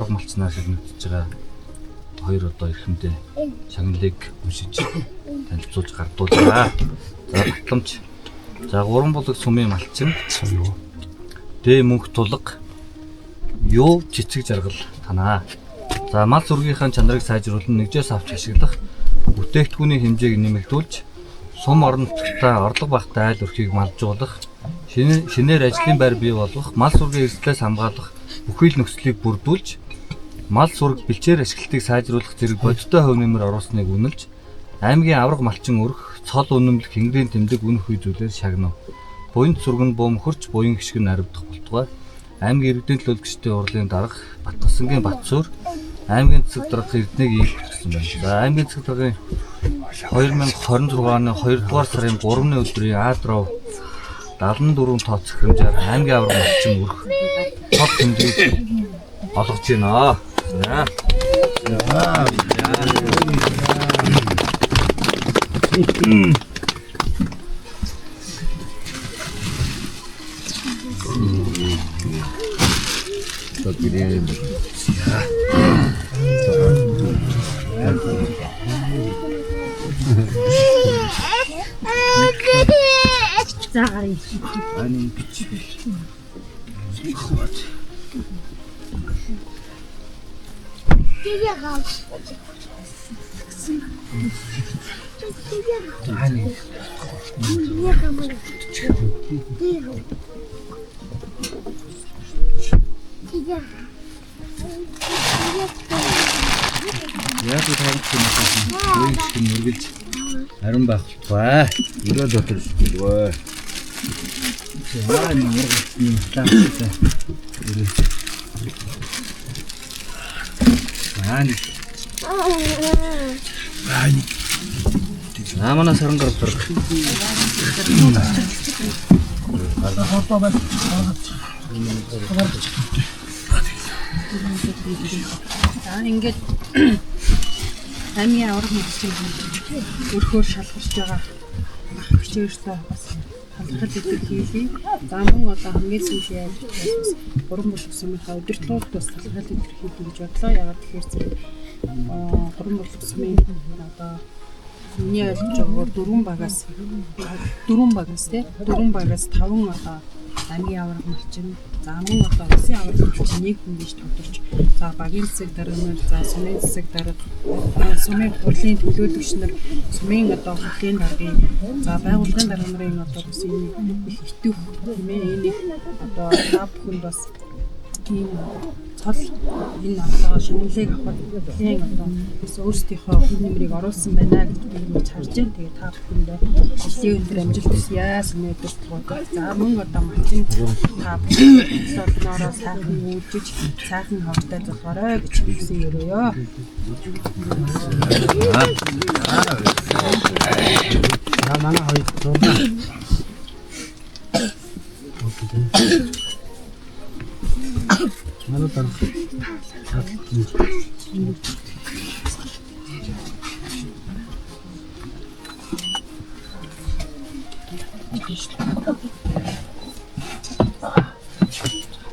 авраг малчнаар шагнагдж байгаа хоёр одоо эрхэмдээ шагналыг уншиж танилцуулж гардууллаа. За батламж. За 3 булаг сүмийн малчин. Дэ мөнх тулга. Юу цэцэг жаргал танаа. За мал сүргийнхаа чанарыг сайжруулан нэгжээс авч ашиглах бүтээгдэхүүний хэмжээг нэмэгдүүлж сум оронтогтой орлого багтаа айл өрхийг малжуулах, шинээр ажлын байр бий болгох, мал сүргийн эрсдлээс хамгаалах бүхий л нөхцөлийг бүрдүүлж, мал сүрэг бэлчээр ашиглалтыг сайжруулах зэрэг бодиттой хувь нэмэр оруулсныг үнэлж, аймгийн авраг малчин өрх, цол үнэмлэх хэнгэрийн тэмдэг үнэх үе зүйлээр шагнав. Буянт сүргэн бум хөрч буян гიშг нь аривдах болтугай. Аймгийн иргэдийн төлөвлөгчдийн урлын дарга Батгасангийн Батсуур аймгийн засаг дарга Эрдэнэг ийгдсэн байна. За аймгийн засаг даргын 2026 оны 2 дугаар сарын 3-ны өдрийн Аадров 74 тооц хэмжээр аймгийн авраг малчин өрх цол тэмдгийг олгож байна. Яг л таамаг нэргэлж харин байх бай. Ирээд дотор шүү. Аа нэг таамагтай. Ани. Намана саран гардаг. Ингээд аймгийн авраг малчин өрхөөр шалгарч байгаа хичээлээ бас талхал идэг хийлээ. За мөн одоо хамгийн сүүлийн аймагаас гурван бүлэг сүмийнхаа удирдлагууд бас талхал идэг хийлээ гэж бодлоо. Ягаад тэгэхээр зэрэг гурван бүлэг сүмийн одоо миний ойлгож байгаагаар 4 багаас 5 одоо аймгийн авраг малчин за мөн одоо улсын авраг малчин нэг хүн биш тодорч за багийн засаг дарга, за сумын засаг дарга, сумын хурлын төлөөлөгч нар, сумын одоо хурлын даргын, за байгууллагын дарга нарын одоо бас энэ их итвэх тийм ээ энэ одоо та бүхэнд бас тийм цол энэ одоо шагналыг авах тийм одоо бас өөрсдийнхөө хүн нэмрийг оруулсан байна гэж би ингэж харж байна. Тэгээ та бүхэндээ жилийн өндөр амжилт хүсье. Сүмэдэр тулгуур. За мөн одоо малчин та бүхэндээ сайхан үйлжиж сайхан хавтаа зохиорой гэж хүсэн өрөөё. Манай хоёр дурна. Манай тань.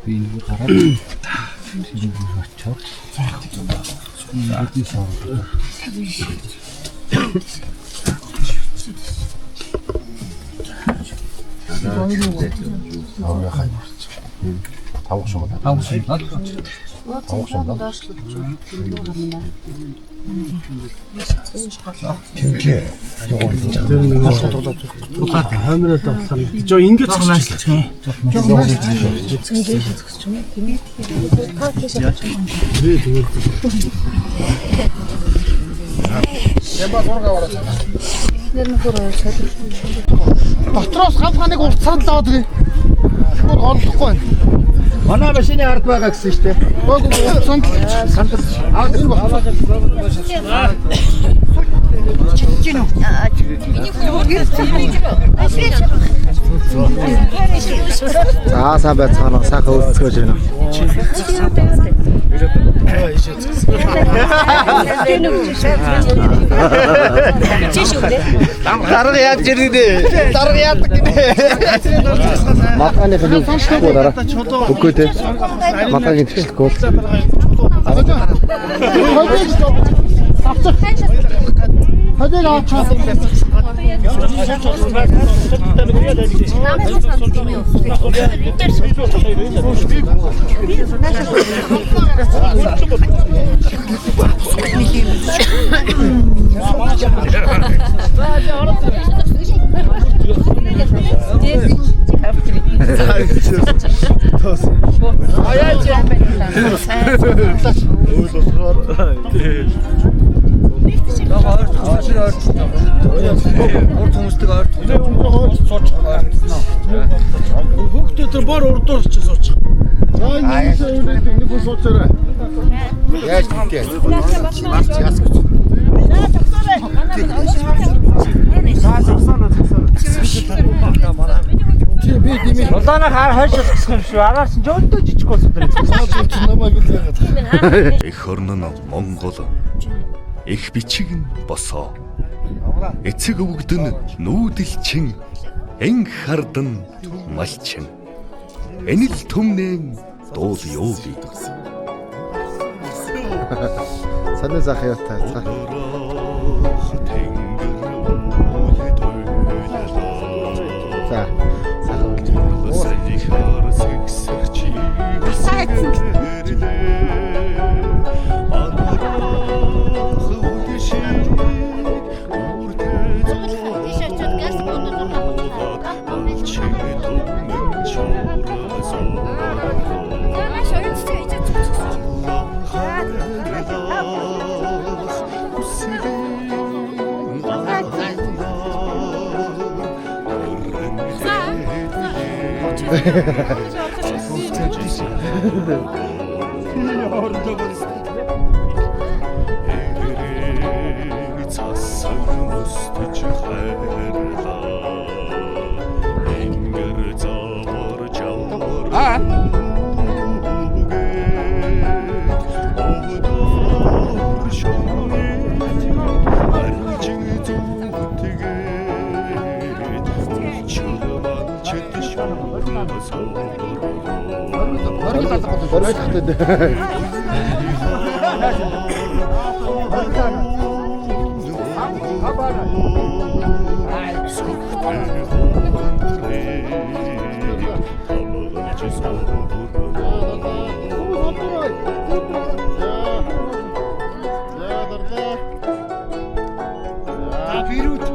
Би энэ гараад тийм очоо. Заахын сар. Тавх шууд. Тэнхээ. Хамраад авсан. Жоо ингэж цогнаач. Дотроос ганцхан нэг уртсаад л аваад ирээ. Шууд орлохгүй байна. Манай машины ард байгаа гэсэн шүү дээ. Уртсанд сандал аваад ирсэн байна. Чичино. Аа сайн байцгаана. Сайхан өвцгөөж байна. Дарга яаж ирнэ? Дарга яадаг гинэ. Матаны хэлбэр дараа. Үгүй дээ. Матагийн төлөвлөгөө. Хүүхдүүд бор урдуур ч суучих. Нэг хүн суучаарай. Яаж тиймтэй? Улаана хаар хойш гисэх юм шүү. Араарч жөөдөө жижиг болсон дэр. Эх орн нь Монгол. Эх бичиг нь босоо. Эцэг өвгд нь нүүдэлчин. Эн хардан малчин. Энэл түмнэн дуул юу би. Санаа зах явтаа. За.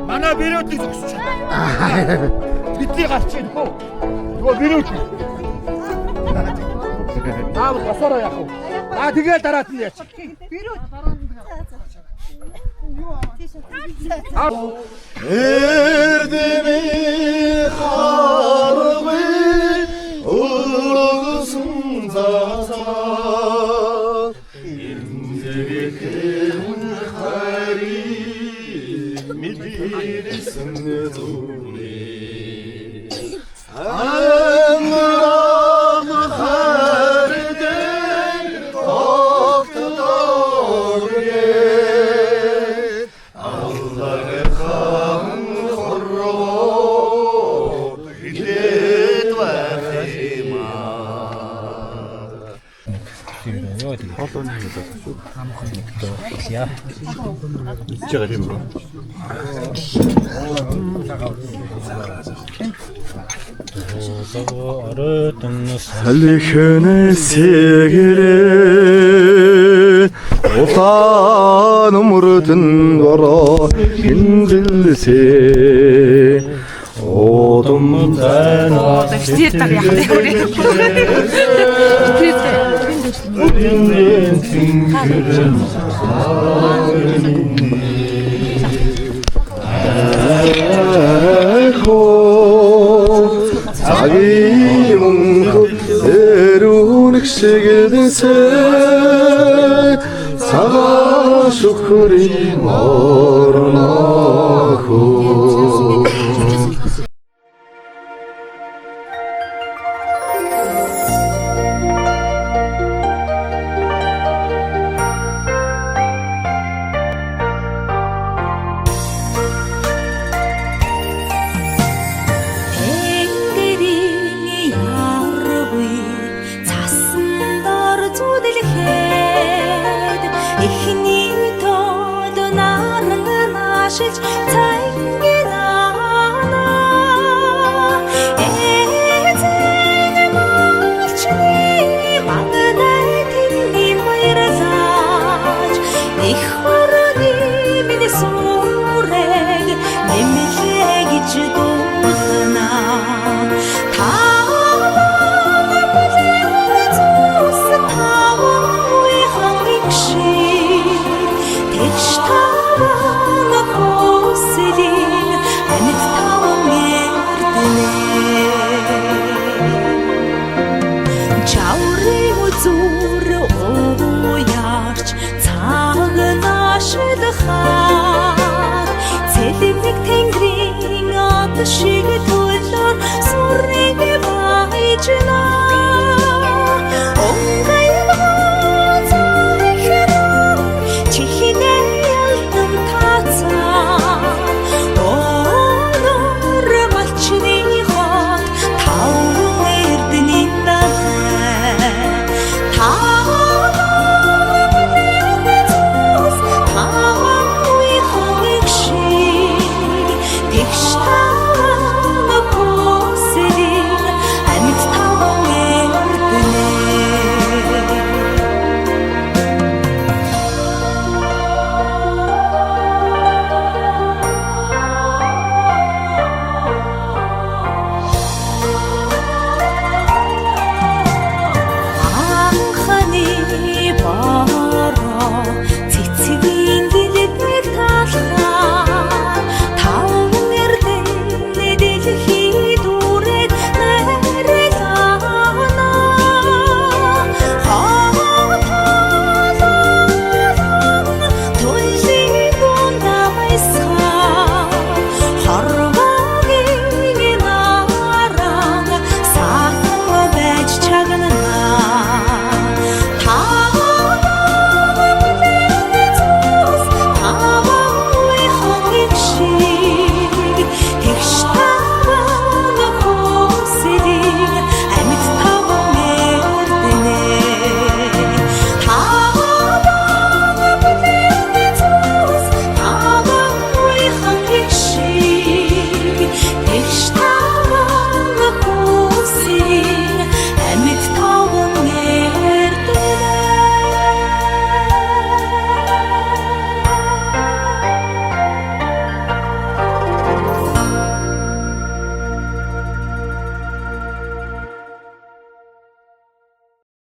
Манай бирүүдийг зогсож байна. Бидний гарч ийн хөө. Нөгөө бирүүд. Наа босороо яах вэ? Тэгээд дараад нь яач. Бирүүд. Эрдэми харгы ургасан зацаа имзэрэхэн хари мэдэрсэн зүрэ амрам хардан тогтдорге 살리케네세게레 오산 우르든 거라 힘들세 오돔 다나 자기 몸고 에루닉 시길든세 사가 슈크리 모르나